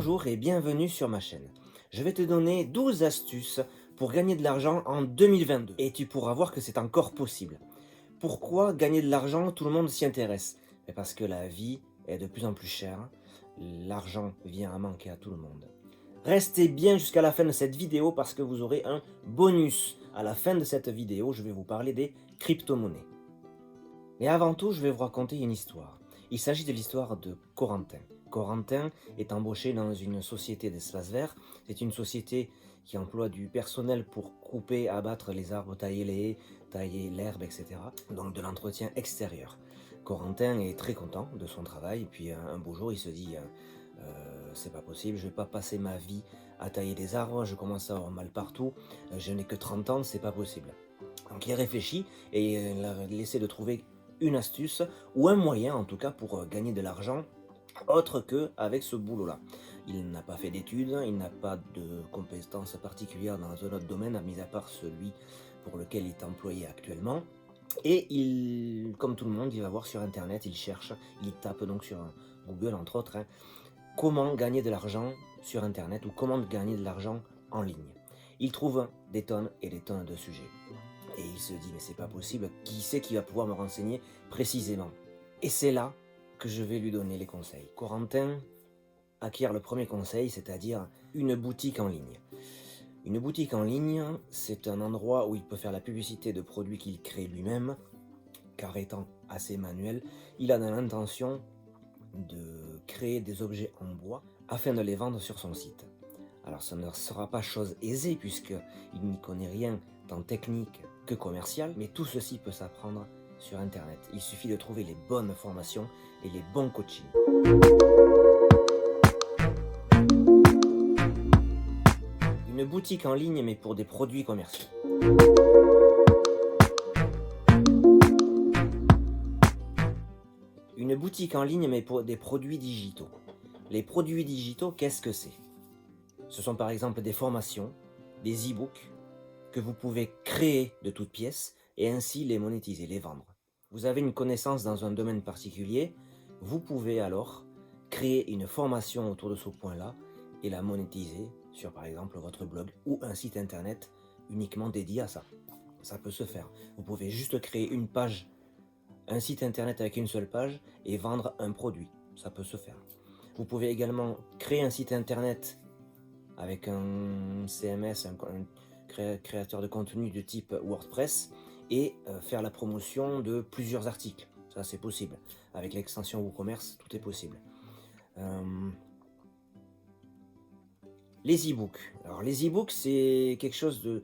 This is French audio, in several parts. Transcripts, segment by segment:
Bonjour et bienvenue sur ma chaîne. Je vais te donner 12 astuces pour gagner de l'argent en 2022 et tu pourras voir que c'est encore possible. Pourquoi gagner de l'argent? Tout le monde s'y intéresse. Mais parce que la vie est de plus en plus chère, l'argent vient à manquer à tout le monde. Restez bien jusqu'à la fin de cette vidéo parce que vous aurez un bonus. À la fin de cette vidéo, je vais vous parler des crypto-monnaies. Mais avant tout, je vais vous raconter une histoire. Il s'agit de l'histoire de Corentin. Corentin est embauché dans une société d'espace vert. C'est une société qui emploie du personnel pour couper, abattre les arbres, tailler les haies, tailler l'herbe, etc. Donc de l'entretien extérieur. Corentin est très content de son travail. Et puis un beau jour, il se dit c'est pas possible, je vais pas passer ma vie à tailler des arbres, je commence à avoir mal partout, je n'ai que 30 ans, c'est pas possible. Donc il réfléchit et il essaie de trouver une astuce ou un moyen en tout cas pour gagner de l'argent autre qu'avec ce boulot-là. Il n'a pas fait d'études, il n'a pas de compétences particulières dans un autre domaine, mis à part celui pour lequel il est employé actuellement. Et comme tout le monde, il va voir sur internet, il cherche, il tape donc sur Google entre autres, comment gagner de l'argent sur internet ou comment gagner de l'argent en ligne. Il trouve des tonnes et des tonnes de sujets. Et il se dit, mais c'est pas possible, qui c'est qui va pouvoir me renseigner précisément? Et c'est là que je vais lui donner les conseils. Corentin acquiert le premier conseil, c'est-à-dire une boutique en ligne. Une boutique en ligne, c'est un endroit où il peut faire la publicité de produits qu'il crée lui-même, car étant assez manuel, il a l'intention de créer des objets en bois afin de les vendre sur son site. Alors ça ne sera pas chose aisée puisqu'il n'y connaît rien tant technique que commercial, mais tout ceci peut s'apprendre sur internet. Il suffit de trouver les bonnes formations et les bons coachings. Une boutique en ligne mais pour des produits commerciaux. Une boutique en ligne mais pour des produits digitaux. Les produits digitaux, qu'est-ce que c'est? Ce sont par exemple des formations, des e-books que vous pouvez créer de toutes pièces et ainsi les monétiser, les vendre. Vous avez une connaissance dans un domaine particulier, vous pouvez alors créer une formation autour de ce point-là et la monétiser sur par exemple votre blog ou un site internet uniquement dédié à ça. Ça peut se faire. Vous pouvez juste créer une page, un site internet avec une seule page et vendre un produit. Ça peut se faire. Vous pouvez également créer un site internet avec un CMS, un créateur de contenu de type WordPress et faire la promotion de plusieurs articles. Ça c'est possible. Avec l'extension WooCommerce, tout est possible. Les e-books. Alors les e-books c'est quelque chose de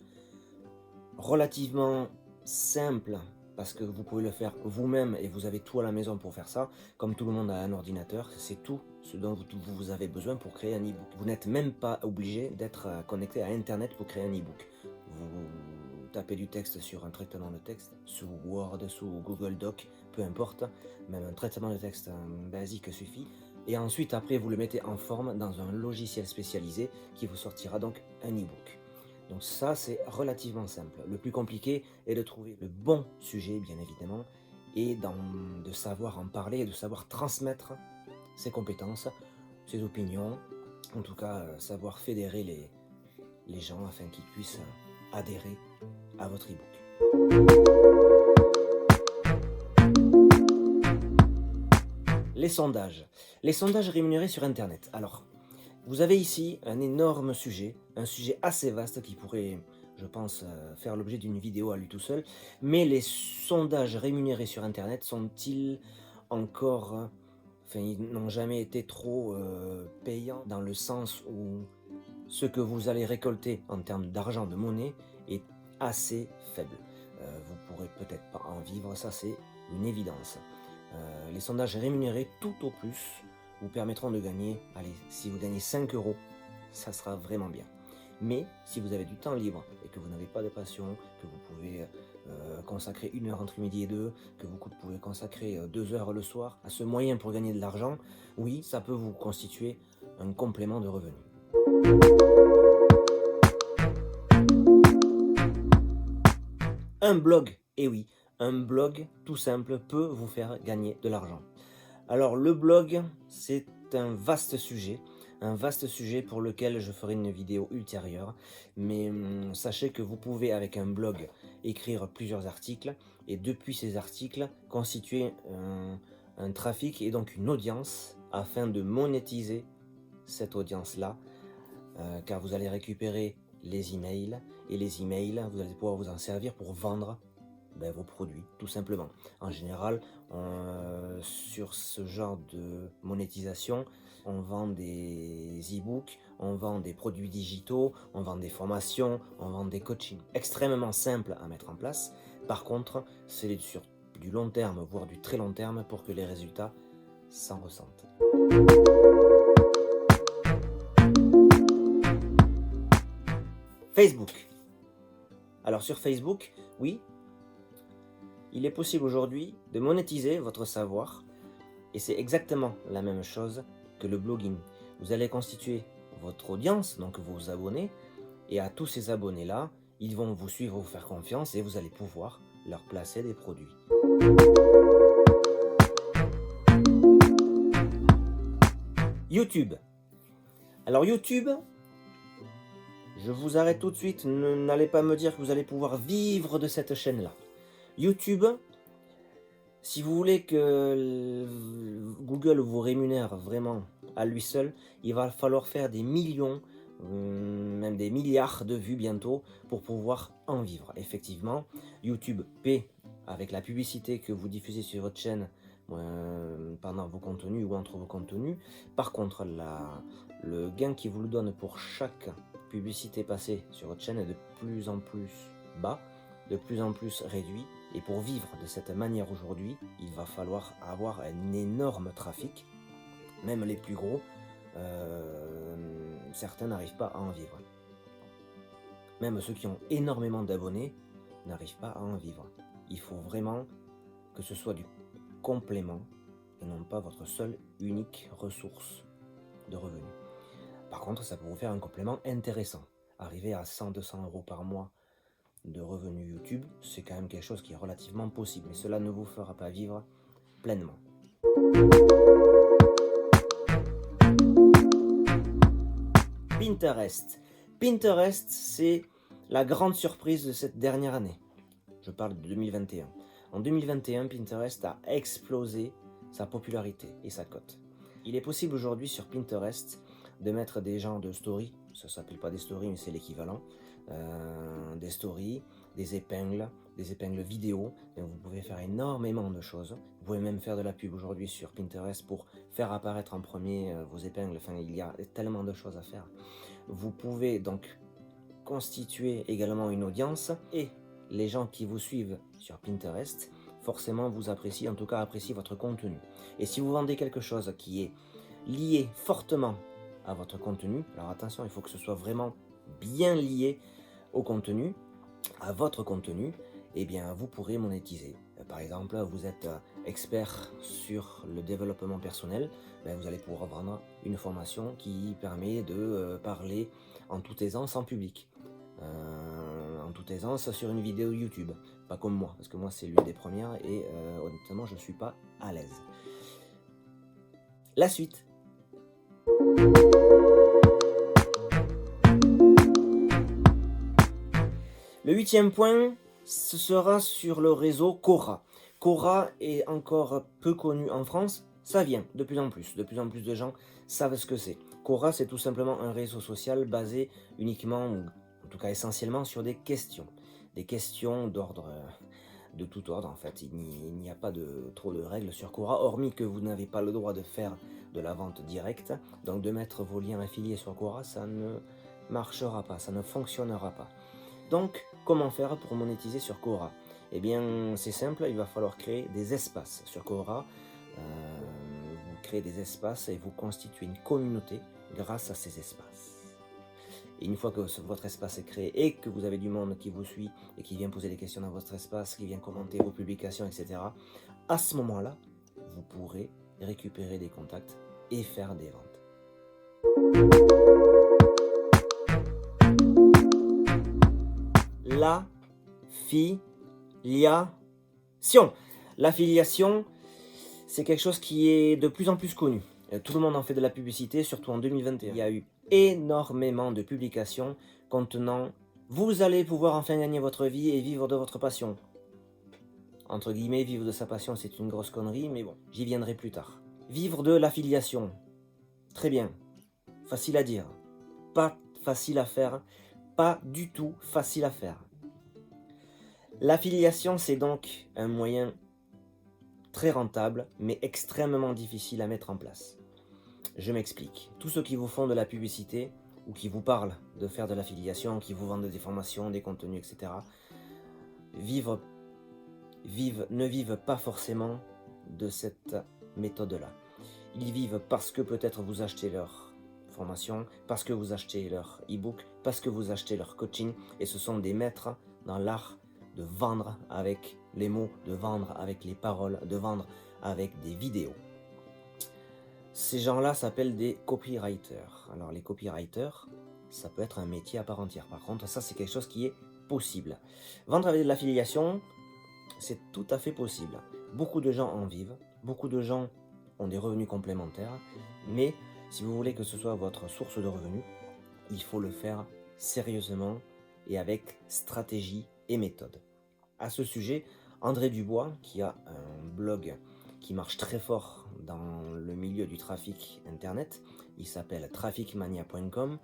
relativement simple parce que vous pouvez le faire vous-même et vous avez tout à la maison pour faire ça. Comme tout le monde a un ordinateur, c'est tout ce dont vous avez besoin pour créer un e-book. Vous n'êtes même pas obligé d'être connecté à internet pour créer un e-book. Vous tapez du texte sur un traitement de texte, sous Word, sous Google Doc, peu importe, même un traitement de texte basique suffit. Et ensuite, après, vous le mettez en forme dans un logiciel spécialisé qui vous sortira donc un e-book. Donc ça, c'est relativement simple. Le plus compliqué est de trouver le bon sujet, bien évidemment, et de savoir en parler et de savoir transmettre ses compétences, ses opinions, en tout cas savoir fédérer les gens afin qu'ils puissent adhérer à votre e-book. Les sondages. Les sondages rémunérés sur Internet. Alors, vous avez ici un énorme sujet, un sujet assez vaste qui pourrait, je pense, faire l'objet d'une vidéo à lui tout seul. Mais les sondages rémunérés sur Internet sont-ils encore... Enfin, ils n'ont jamais été trop payants dans le sens où ce que vous allez récolter en termes d'argent, de monnaie, est assez faible. Vous pourrez peut-être pas en vivre, ça c'est une évidence. Les sondages rémunérés tout au plus vous permettront de gagner, allez, si vous gagnez 5 euros, ça sera vraiment bien. Mais si vous avez du temps libre et que vous n'avez pas de passion, que vous pouvez consacrer 1 heure entre midi et 2, que vous pouvez consacrer 2 heures le soir à ce moyen pour gagner de l'argent, oui, ça peut vous constituer un complément de revenus. Un blog, et oui, un blog tout simple peut vous faire gagner de l'argent. Alors le blog, c'est un vaste sujet. un vaste sujet pour lequel je ferai une vidéo ultérieure. Mais sachez que vous pouvez, avec un blog, écrire plusieurs articles et depuis ces articles, constituer un trafic et donc une audience afin de monétiser cette audience-là, car vous allez récupérer les emails et les emails, vous allez pouvoir vous en servir pour vendre vos produits, tout simplement. En général, sur ce genre de monétisation, on vend des e-books, on vend des produits digitaux, on vend des formations, on vend des coachings. Extrêmement simple à mettre en place. Par contre, c'est sur du long terme, voire du très long terme, pour que les résultats s'en ressentent. Facebook. Alors sur Facebook, oui, il est possible aujourd'hui de monétiser votre savoir et c'est exactement la même chose que le blogging. Vous allez constituer votre audience, donc vos abonnés, et à tous ces abonnés-là, ils vont vous suivre, vous faire confiance et vous allez pouvoir leur placer des produits. YouTube. Alors YouTube, je vous arrête tout de suite, n'allez pas me dire que vous allez pouvoir vivre de cette chaîne-là. YouTube, si vous voulez que Google vous rémunère vraiment à lui seul, il va falloir faire des millions, même des milliards de vues bientôt pour pouvoir en vivre. Effectivement, YouTube paie avec la publicité que vous diffusez sur votre chaîne pendant vos contenus ou entre vos contenus. Par contre, le gain qu'il vous donne pour chaque publicité passée sur votre chaîne est de plus en plus bas, de plus en plus réduit. Et pour vivre de cette manière aujourd'hui, il va falloir avoir un énorme trafic. Même les plus gros, certains n'arrivent pas à en vivre. Même ceux qui ont énormément d'abonnés n'arrivent pas à en vivre. Il faut vraiment que ce soit du complément et non pas votre seule unique ressource de revenus. Par contre, ça peut vous faire un complément intéressant. Arriver à 100-200 € par mois de revenus YouTube, c'est quand même quelque chose qui est relativement possible, mais cela ne vous fera pas vivre pleinement. Pinterest. Pinterest, c'est la grande surprise de cette dernière année. Je parle de 2021. En 2021, Pinterest a explosé sa popularité et sa cote. Il est possible aujourd'hui sur Pinterest de mettre des genres de stories, ça ne s'appelle pas des stories mais c'est l'équivalent, des stories, des épingles vidéo, et vous pouvez faire énormément de choses. Vous pouvez même faire de la pub aujourd'hui sur Pinterest pour faire apparaître en premier vos épingles, enfin il y a tellement de choses à faire. Vous pouvez donc constituer également une audience et les gens qui vous suivent sur Pinterest forcément vous apprécient, en tout cas apprécient votre contenu. Et si vous vendez quelque chose qui est lié fortement à votre contenu, alors attention, il faut que ce soit vraiment bien lié au contenu, à votre contenu, et bien vous pourrez monétiser. Par exemple, vous êtes expert sur le développement personnel, vous allez pouvoir vendre une formation qui permet de parler en toute aisance en public. En toute aisance sur une vidéo YouTube, pas comme moi, parce que moi c'est l'une des premières et honnêtement je suis pas à l'aise. La suite. Le 8e point, ce sera sur le réseau Quora. Quora est encore peu connu en France, ça vient de plus en plus de gens savent ce que c'est. Quora, c'est tout simplement un réseau social basé uniquement, ou en tout cas essentiellement, sur des questions d'ordre, de tout ordre en fait. Il n'y a pas trop de règles sur Quora, hormis que vous n'avez pas le droit de faire de la vente directe, donc de mettre vos liens affiliés sur Quora, ça ne marchera pas, ça ne fonctionnera pas. Donc, comment faire pour monétiser sur Quora? Eh bien, c'est simple, il va falloir créer des espaces sur Quora. Vous créez des espaces et vous constituez une communauté grâce à ces espaces. Et une fois que votre espace est créé et que vous avez du monde qui vous suit et qui vient poser des questions dans votre espace, qui vient commenter vos publications, etc., à ce moment-là, vous pourrez récupérer des contacts et faire des ventes. L'affiliation. L'affiliation, c'est quelque chose qui est de plus en plus connu. Tout le monde en fait de la publicité, surtout en 2021. Il y a eu énormément de publications contenant « Vous allez pouvoir enfin gagner votre vie et vivre de votre passion ». Entre guillemets, vivre de sa passion, c'est une grosse connerie, mais bon, j'y viendrai plus tard. Vivre de l'affiliation. Très bien. Facile à dire. Pas facile à faire. Pas du tout facile à faire. L'affiliation, c'est donc un moyen très rentable, mais extrêmement difficile à mettre en place. Je m'explique. Tous ceux qui vous font de la publicité, ou qui vous parlent de faire de l'affiliation, qui vous vendent des formations, des contenus, etc., ne vivent pas forcément de cette méthode-là. Ils vivent parce que peut-être vous achetez leur formation, parce que vous achetez leur e-book, parce que vous achetez leur coaching, et ce sont des maîtres dans l'art de vendre avec les mots, de vendre avec les paroles, de vendre avec des vidéos. Ces gens-là s'appellent des copywriters. Alors les copywriters, ça peut être un métier à part entière. Par contre, ça c'est quelque chose qui est possible. Vendre avec de l'affiliation, c'est tout à fait possible. Beaucoup de gens en vivent, beaucoup de gens ont des revenus complémentaires, mais si vous voulez que ce soit votre source de revenus, il faut le faire sérieusement et avec stratégie et méthode. À ce sujet, André Dubois, qui a un blog qui marche très fort dans le milieu du trafic internet, il s'appelle trafficmania.com.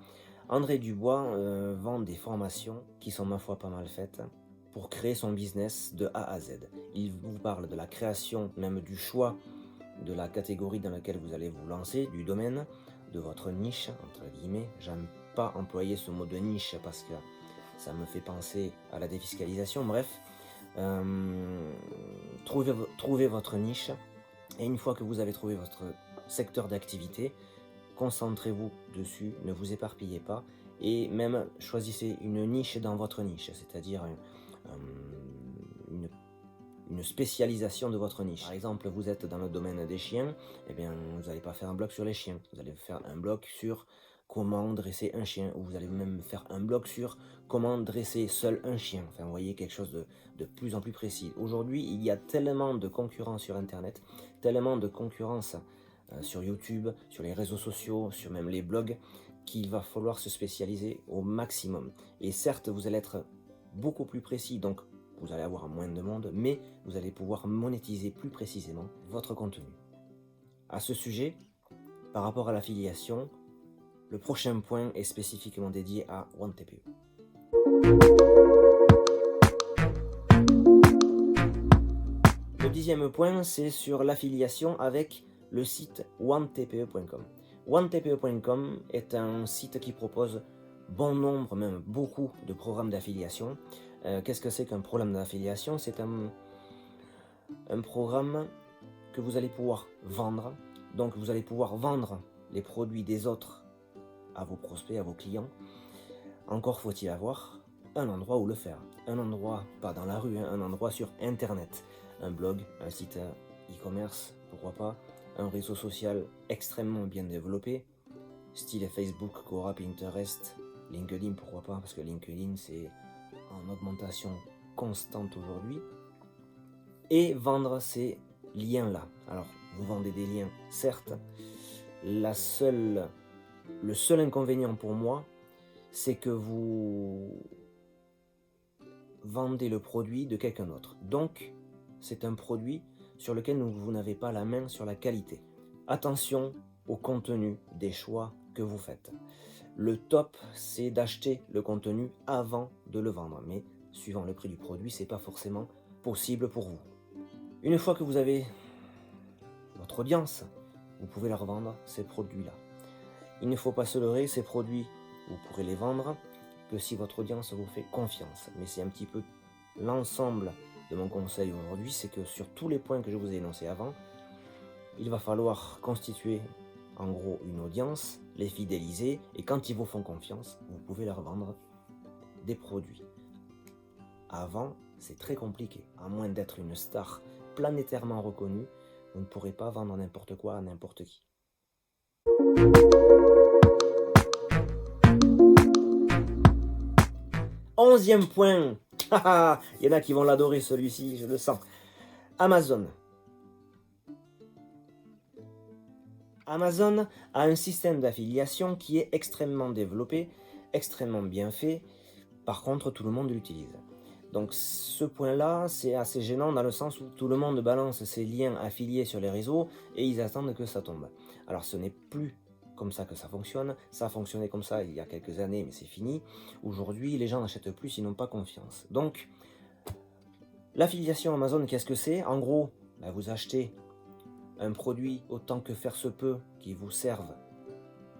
André Dubois vend des formations qui sont ma foi pas mal faites pour créer son business de A à Z. Il vous parle de la création, même du choix de la catégorie dans laquelle vous allez vous lancer, du domaine, de votre niche, entre guillemets. J'aime pas employer ce mot de niche parce que ça me fait penser à la défiscalisation. Bref, trouvez votre niche, et une fois que vous avez trouvé votre secteur d'activité, concentrez-vous dessus, ne vous éparpillez pas, et même choisissez une niche dans votre niche, c'est-à-dire une spécialisation de votre niche. Par exemple, vous êtes dans le domaine des chiens, eh bien, vous n'allez pas faire un blog sur les chiens, vous allez faire un blog sur comment dresser un chien, ou vous allez même faire un blog sur comment dresser seul un chien. Enfin, vous voyez, quelque chose de plus en plus précis. Aujourd'hui, il y a tellement de concurrence sur Internet, tellement de concurrence sur YouTube, sur les réseaux sociaux, sur même les blogs, qu'il va falloir se spécialiser au maximum. Et certes, vous allez être beaucoup plus précis, donc vous allez avoir moins de monde, mais vous allez pouvoir monétiser plus précisément votre contenu. À ce sujet, par rapport à l'affiliation, le prochain point est spécifiquement dédié à OneTPE. Le 10e point, c'est sur l'affiliation avec le site onetpe.com. OneTPE.com est un site qui propose bon nombre, même beaucoup, de programmes d'affiliation. Qu'est-ce que c'est qu'un programme d'affiliation? C'est un programme que vous allez pouvoir vendre. Donc vous allez pouvoir vendre les produits des autres à vos prospects, à vos clients. Encore faut-il avoir un endroit où le faire. Un endroit, pas dans la rue, un endroit sur Internet. Un blog, un site e-commerce, pourquoi pas. Un réseau social extrêmement bien développé, style Facebook, Quora, Pinterest, LinkedIn, pourquoi pas, parce que LinkedIn c'est en augmentation constante aujourd'hui. Et vendre ces liens-là. Alors, vous vendez des liens, certes. Le seul inconvénient pour moi, c'est que vous vendez le produit de quelqu'un d'autre. Donc, c'est un produit sur lequel vous n'avez pas la main sur la qualité. Attention au contenu des choix que vous faites. Le top, c'est d'acheter le contenu avant de le vendre. Mais suivant le prix du produit, c'est pas forcément possible pour vous. Une fois que vous avez votre audience, vous pouvez leur vendre ces produits-là. Il ne faut pas se leurrer, ces produits, vous pourrez les vendre que si votre audience vous fait confiance. Mais c'est un petit peu l'ensemble de mon conseil aujourd'hui, c'est que sur tous les points que je vous ai énoncés avant, il va falloir constituer en gros une audience, les fidéliser, et quand ils vous font confiance, vous pouvez leur vendre des produits. Avant, c'est très compliqué. À moins d'être une star planétairement reconnue, vous ne pourrez pas vendre n'importe quoi à n'importe qui. Onzième point. Il y en a qui vont l'adorer celui-ci, je le sens. Amazon. Amazon a un système d'affiliation qui est extrêmement développé, extrêmement bien fait. Par contre, tout le monde l'utilise. Donc ce point-là, c'est assez gênant dans le sens où tout le monde balance ses liens affiliés sur les réseaux et ils attendent que ça tombe. Alors ce n'est plus comme ça que ça fonctionne. Ça fonctionnait comme ça il y a quelques années, mais c'est fini. Aujourd'hui, les gens n'achètent plus, ils n'ont pas confiance. Donc, l'affiliation Amazon, qu'est-ce que c'est? En gros, vous achetez un produit autant que faire se peut qui vous serve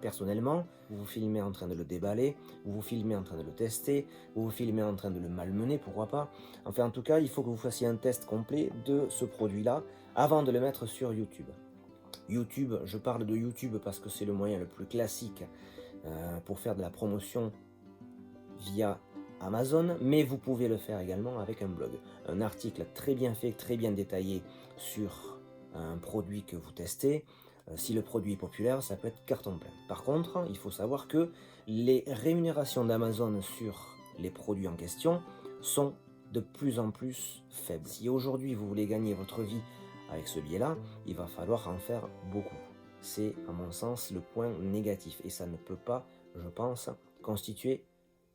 personnellement, vous vous filmez en train de le déballer, vous vous filmez en train de le tester, vous vous filmez en train de le malmener, pourquoi pas. Enfin, en tout cas, il faut que vous fassiez un test complet de ce produit-là avant de le mettre sur YouTube. YouTube, je parle de YouTube parce que c'est le moyen le plus classique pour faire de la promotion via Amazon, mais vous pouvez le faire également avec un blog. Un article très bien fait, très bien détaillé sur un produit que vous testez. Si le produit est populaire, ça peut être carton plein. Par contre, il faut savoir que les rémunérations d'Amazon sur les produits en question sont de plus en plus faibles. Si aujourd'hui vous voulez gagner votre vie avec ce biais-là, il va falloir en faire beaucoup. C'est, à mon sens, le point négatif. Et ça ne peut pas, je pense, constituer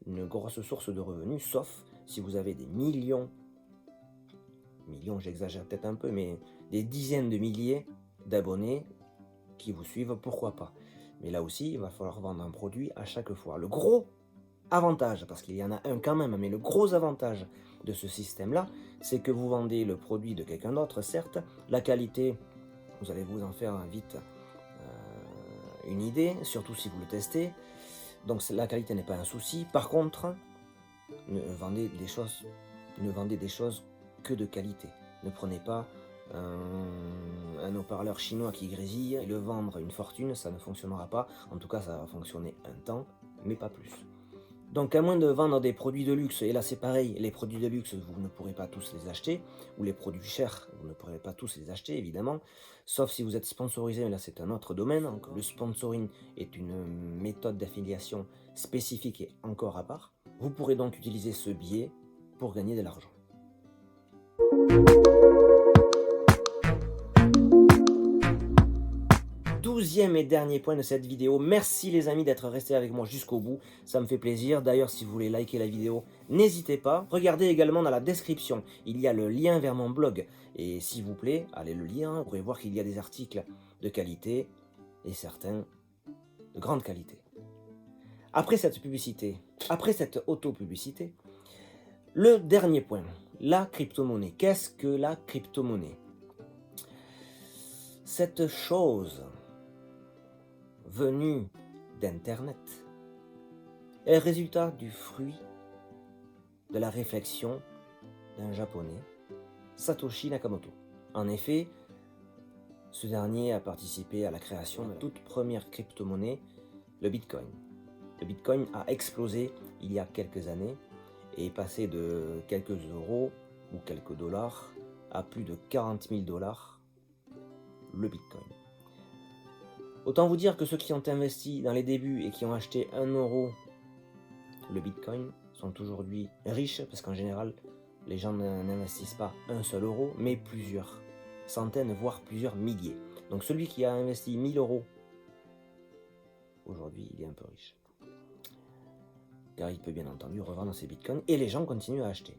une grosse source de revenus, sauf si vous avez des millions, j'exagère peut-être un peu, mais des dizaines de milliers d'abonnés qui vous suivent, pourquoi pas. Mais là aussi, il va falloir vendre un produit à chaque fois. Le gros avantage, parce qu'il y en a un quand même, mais le gros avantage de ce système-là, c'est que vous vendez le produit de quelqu'un d'autre, certes, la qualité, vous allez vous en faire vite une idée, surtout si vous le testez. Donc la qualité n'est pas un souci. Par contre, ne vendez des choses que de qualité. Ne prenez pas un haut-parleur chinois qui grésille et le vendre une fortune, ça ne fonctionnera pas. En tout cas, ça va fonctionner un temps, mais pas plus. Donc à moins de vendre des produits de luxe, et là c'est pareil, les produits de luxe, vous ne pourrez pas tous les acheter, ou les produits chers, vous ne pourrez pas tous les acheter évidemment, sauf si vous êtes sponsorisé, mais là c'est un autre domaine. Donc, le sponsoring est une méthode d'affiliation spécifique et encore à part. Vous pourrez donc utiliser ce biais pour gagner de l'argent. 12e et dernier point de cette vidéo. Merci les amis d'être restés avec moi jusqu'au bout, ça me fait plaisir. D'ailleurs, si vous voulez liker la vidéo, n'hésitez pas. Regardez également dans la description, il y a le lien vers mon blog. Et s'il vous plaît, allez le lire, vous pourrez voir qu'il y a des articles de qualité et certains de grande qualité. Après cette publicité, après cette auto-publicité, le dernier point, la crypto-monnaie. Qu'est-ce que la crypto-monnaie? Cette chose venue d'Internet est le résultat du fruit de la réflexion d'un japonais, Satoshi Nakamoto. En effet, ce dernier a participé à la création de la toute première crypto-monnaie, le Bitcoin. Le Bitcoin a explosé il y a quelques années et est passé de quelques euros ou quelques dollars à plus de 40 000 dollars le Bitcoin. Autant vous dire que ceux qui ont investi dans les débuts et qui ont acheté 1 euro le Bitcoin sont aujourd'hui riches, parce qu'en général, les gens n'investissent pas un seul euro, mais plusieurs centaines, voire plusieurs milliers. Donc celui qui a investi 1000 euros, aujourd'hui, il est un peu riche. Car il peut bien entendu revendre ses bitcoins, et les gens continuent à acheter.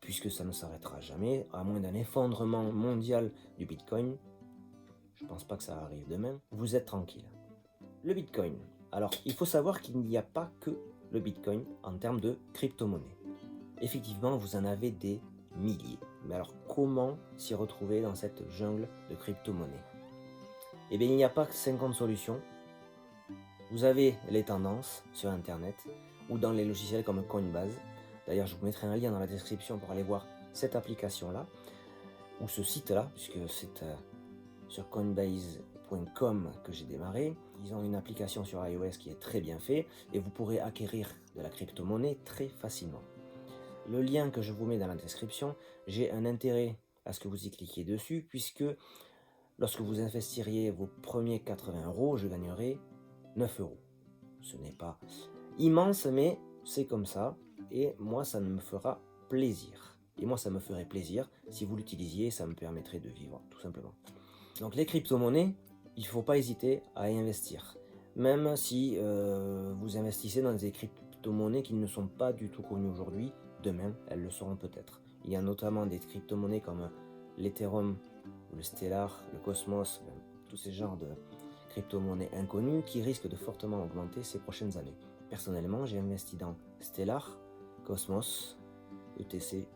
Puisque ça ne s'arrêtera jamais, à moins d'un effondrement mondial du Bitcoin, je ne pense pas que ça arrive demain, vous êtes tranquille. Le Bitcoin. Alors, il faut savoir qu'il n'y a pas que le Bitcoin en termes de crypto-monnaie. Effectivement, vous en avez des milliers. Mais alors, comment s'y retrouver dans cette jungle de crypto-monnaie? Eh bien, il n'y a pas que 50 solutions. Vous avez les tendances sur Internet ou dans les logiciels comme Coinbase. D'ailleurs, je vous mettrai un lien dans la description pour aller voir cette application-là, ou ce site-là, puisque c'est sur Coinbase.com que j'ai démarré. Ils ont une application sur iOS qui est très bien faite et vous pourrez acquérir de la crypto-monnaie très facilement. Le lien que je vous mets dans la description, j'ai un intérêt à ce que vous y cliquiez dessus, puisque lorsque vous investiriez vos premiers 80 euros, je gagnerai 9 euros. Ce n'est pas immense, mais c'est comme ça, et moi ça me fera plaisir. Et moi ça me ferait plaisir si vous l'utilisiez, ça me permettrait de vivre, tout simplement. Donc les crypto-monnaies, il ne faut pas hésiter à y investir. Même si vous investissez dans des crypto-monnaies qui ne sont pas du tout connues aujourd'hui, demain, elles le seront peut-être. Il y a notamment des crypto-monnaies comme l'Ethereum, le Stellar, le Cosmos, tous ces genres de crypto-monnaies inconnues qui risquent de fortement augmenter ces prochaines années. Personnellement, j'ai investi dans Stellar, Cosmos, ETC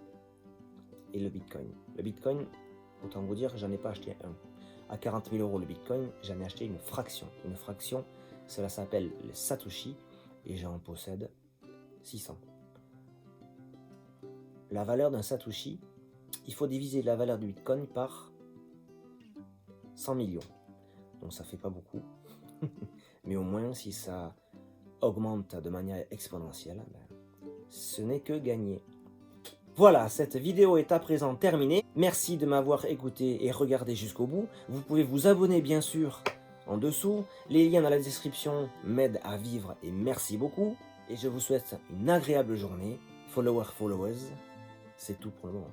et le Bitcoin. Le Bitcoin, autant vous dire, j'en ai pas acheté un. À 40 000 € le Bitcoin, j'en ai acheté une fraction. Une fraction, cela s'appelle les Satoshi et j'en possède 600. La valeur d'un Satoshi, il faut diviser la valeur du Bitcoin par 100 millions. Donc ça fait pas beaucoup. Mais au moins, si ça augmente de manière exponentielle, ce n'est que gagné. Voilà, cette vidéo est à présent terminée. Merci de m'avoir écouté et regardé jusqu'au bout. Vous pouvez vous abonner bien sûr en dessous. Les liens dans la description m'aident à vivre et merci beaucoup. Et je vous souhaite une agréable journée. Followers, c'est tout pour le moment.